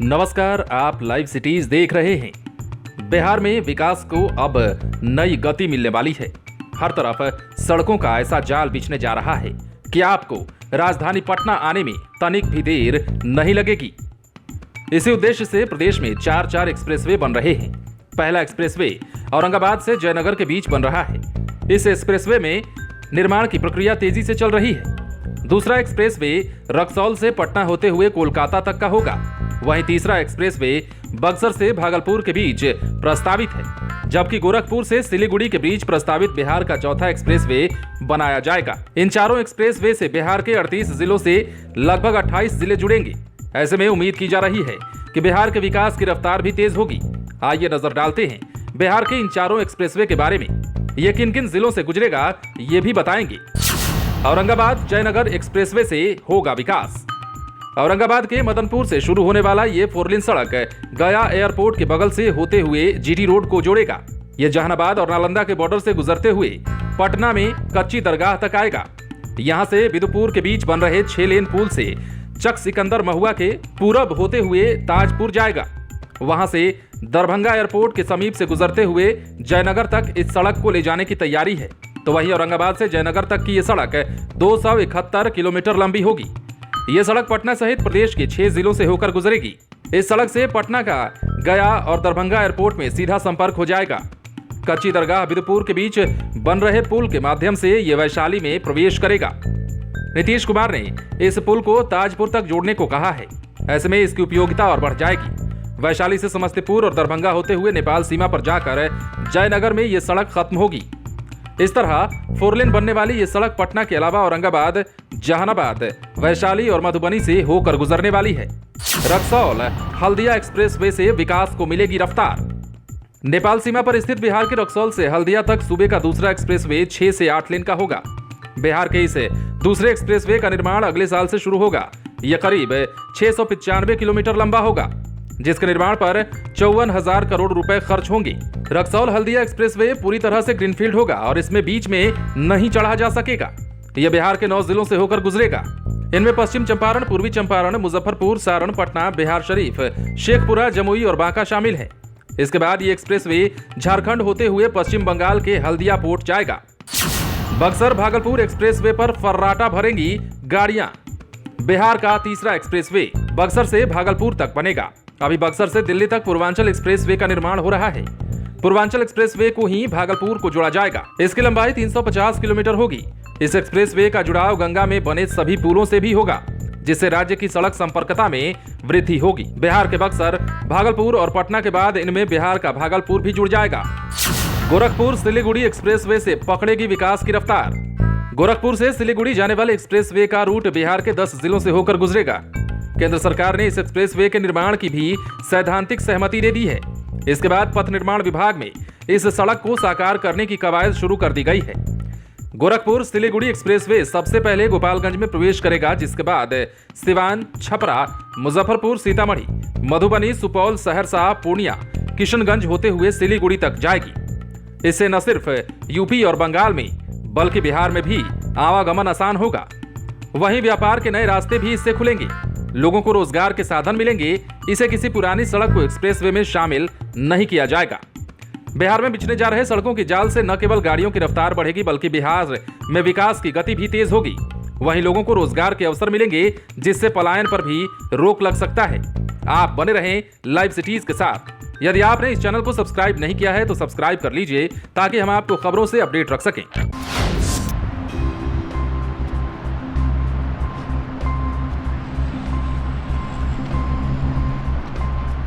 नमस्कार, आप live cities देख रहे हैं। बिहार में विकास को अब नई गति मिलने वाली है। हर तरफ सड़कों का ऐसा जाल बिछने जा रहा है कि आपको राजधानी पटना आने में तनिक भी देर नहीं लगेगी। इसी उद्देश्य से प्रदेश में चार एक्सप्रेसवे बन रहे हैं। पहला एक्सप्रेसवे औरंगाबाद से जयनगर के बीच बन रहा है। इस एक्सप्रेसवे में निर्माण की प्रक्रिया तेजी से चल रही है। दूसरा एक्सप्रेसवे रक्सौल से पटना होते हुए कोलकाता तक का होगा। वहीं तीसरा एक्सप्रेसवे बक्सर से भागलपुर के बीच प्रस्तावित है, जबकि गोरखपुर से सिलीगुड़ी के बीच प्रस्तावित बिहार का चौथा एक्सप्रेसवे बनाया जाएगा। इन चारों एक्सप्रेसवे से बिहार के 38 जिलों से लगभग 28 जिले जुड़ेंगे। ऐसे में उम्मीद की जा रही है कि बिहार के विकास की रफ्तार भी तेज होगी। आइए नजर डालते हैं बिहार के इन चारों एक्सप्रेसवे के बारे में। ये किन किन जिलों से गुजरेगा ये भी बताएंगे। औरंगाबाद जयनगर एक्सप्रेसवे से होगा विकास। औरंगाबाद के मदनपुर से शुरू होने वाला ये 4 लेन सड़क गया एयरपोर्ट के बगल से होते हुए जीटी रोड को जोड़ेगा। ये जहानाबाद और नालंदा के बॉर्डर से गुजरते हुए पटना में कच्ची दरगाह तक आएगा। यहाँ से बिदुपुर के बीच बन रहे 6 लेन पुल से चक सिकंदर महुआ के पूरब होते हुए ताजपुर जाएगा। वहां से दरभंगा एयरपोर्ट के समीप से गुजरते हुए जयनगर तक इस सड़क को ले जाने की तैयारी है। तो वहीं औरंगाबाद से जयनगर तक की ये सड़क 271 किलोमीटर लंबी होगी। ये सड़क पटना सहित प्रदेश के 6 जिलों से होकर गुजरेगी। इस सड़क से पटना का गया और दरभंगा एयरपोर्ट में सीधा संपर्क हो जाएगा। कच्ची दरगाह बिदुपुर के बीच बन रहे पुल के माध्यम से ये वैशाली में प्रवेश करेगा। नीतीश कुमार ने इस पुल को ताजपुर तक जोड़ने को कहा है। ऐसे में इसकी उपयोगिता और बढ़ जाएगी। वैशाली से समस्तीपुर और दरभंगा होते हुए नेपाल सीमा पर जाकर जयनगर में ये सड़क खत्म होगी। इस तरह 4 लेन बनने वाली ये सड़क पटना के अलावा औरंगाबाद, जहानाबाद, वैशाली और मधुबनी से होकर गुजरने वाली है। रक्सौल हल्दिया एक्सप्रेसवे से विकास को मिलेगी रफ्तार। नेपाल सीमा पर स्थित बिहार के रक्सौल से हल्दिया तक सूबे का दूसरा एक्सप्रेसवे 6 से 8 लेन का होगा। बिहार के इस दूसरे एक्सप्रेसवे का निर्माण अगले साल से शुरू होगा। यह करीब 695 किलोमीटर लंबा होगा, जिसके निर्माण पर 54,000 करोड़ रुपए खर्च होंगे। रक्सौल हल्दिया एक्सप्रेसवे पूरी तरह से ग्रीनफील्ड होगा और इसमें बीच में नहीं चढ़ा जा सकेगा। यह बिहार के 9 जिलों से होकर गुजरेगा। इनमें पश्चिम चंपारण, पूर्वी चंपारण, मुजफ्फरपुर, सारण, पटना, बिहार शरीफ, शेखपुरा, जमुई और बांका शामिल है। इसके बाद ये एक्सप्रेसवे झारखंड होते हुए पश्चिम बंगाल के हल्दिया पोर्ट जाएगा। बक्सर भागलपुर एक्सप्रेसवे पर फर्राटा भरेंगी गाड़ियां। बिहार का तीसरा एक्सप्रेसवे बक्सर से भागलपुर तक बनेगा। अभी बक्सर से दिल्ली तक पूर्वांचल एक्सप्रेसवे का निर्माण हो रहा है। पूर्वांचल एक्सप्रेसवे को ही भागलपुर को जोड़ा जाएगा। इसकी लंबाई 350 किलोमीटर होगी। इस एक्सप्रेसवे का जुड़ाव गंगा में बने सभी पुलों से भी होगा, जिससे राज्य की सड़क संपर्कता में वृद्धि होगी। बिहार के बक्सर, भागलपुर और पटना के बाद इनमें बिहार का भागलपुर भी जुड़ जाएगा। गोरखपुर सिलीगुड़ी एक्सप्रेसवे से पकड़ेगी विकास की रफ्तार। गोरखपुर से सिलीगुड़ी जाने वाले एक्सप्रेसवे का रूट बिहार के 10 जिलों से होकर गुजरेगा। केंद्र सरकार ने इस एक्सप्रेसवे के निर्माण की भी सैद्धांतिक सहमति दे दी है। इसके बाद पथ निर्माण विभाग में इस सड़क को साकार करने की कवायद शुरू कर दी गई है। गोरखपुर सिलीगुड़ी एक्सप्रेसवे सबसे पहले गोपालगंज में प्रवेश करेगा, जिसके बाद सिवान, छपरा, मुजफ्फरपुर, सीतामढ़ी, मधुबनी, सुपौल, सहरसा, पूर्णिया, किशनगंज होते हुए सिलीगुड़ी तक जाएगी। इससे न सिर्फ यूपी और बंगाल में बल्कि बिहार में भी आवागमन आसान होगा। वहीं व्यापार के नए रास्ते भी इससे खुलेंगे। लोगों को रोजगार के साधन मिलेंगे। इसे किसी पुरानी सड़क को एक्सप्रेसवे में शामिल नहीं किया जाएगा। बिहार में बिछने जा रहे सड़कों के जाल से न केवल गाड़ियों की रफ्तार बढ़ेगी, बल्कि बिहार में विकास की गति भी तेज होगी। वहीं लोगों को रोजगार के अवसर मिलेंगे, जिससे पलायन पर भी रोक लग सकता है। आप बने रहें लाइव सिटीज के साथ। यदि आपने इस चैनल को सब्सक्राइब नहीं किया है तो सब्सक्राइब कर लीजिए, ताकि हम आपको खबरों से अपडेट रख सकें।